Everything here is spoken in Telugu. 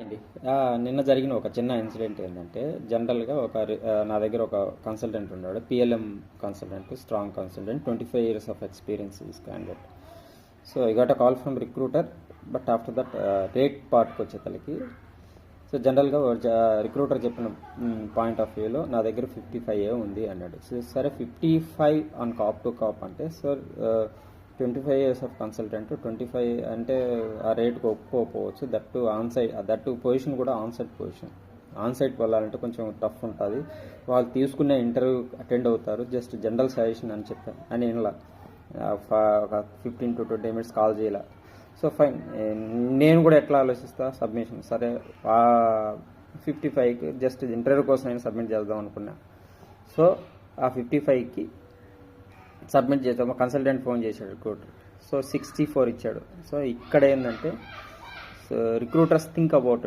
అండి. నిన్న జరిగిన ఒక చిన్న ఇన్సిడెంట్ ఏంటంటే, జనరల్‌గా నా దగ్గర ఒక కన్సల్టెంట్ ఉన్నాడు. PLM consultant, strong consultant, 25 years of experience is candidate. So I got a call from recruiter. But after that rate పార్ట్కి వచ్చేతలకి, సో జనరల్గా రిక్రూటర్ చెప్పిన పాయింట్ ఆఫ్ వ్యూలో నా దగ్గర 55 ఉంది అన్నాడు. సో సరే 55 ఆన్ కాప్ టు కాప్ అంటే, సార్ 25 ఇయర్స్ ఆఫ్ కన్సల్టెంట్ 25 అంటే ఆ రేట్కి ఒప్పుకోకపోవచ్చు. దట్టు పొజిషన్ కూడా ఆన్సైట్ పొజిషన్. ఆన్సైట్కి వెళ్ళాలంటే కొంచెం టఫ్ ఉంటుంది. వాళ్ళు తీసుకునే ఇంటర్వ్యూ అటెండ్ అవుతారు. జస్ట్ జనరల్ సజెషన్ అని చెప్పాను అని ఇలా ఒక 15 to 20 minutes కాల్ చేయాల. సో ఫైన్, నేను కూడా ఎట్లా ఆలోచిస్తా, సబ్మిషన్ సరే 55కి జస్ట్ ఇంటర్వ్యూ కోసం నేను సబ్మిట్ చేద్దాం అనుకున్నా. సో ఆ 55కి సబ్మిట్ చేద్దాం. కన్సల్టెంట్ ఫోన్ చేశాడు రిక్రూటర్. సో 64 ఇచ్చాడు. సో ఇక్కడ ఏంటంటే, సో రిక్రూటర్స్ థింక్ అబౌట్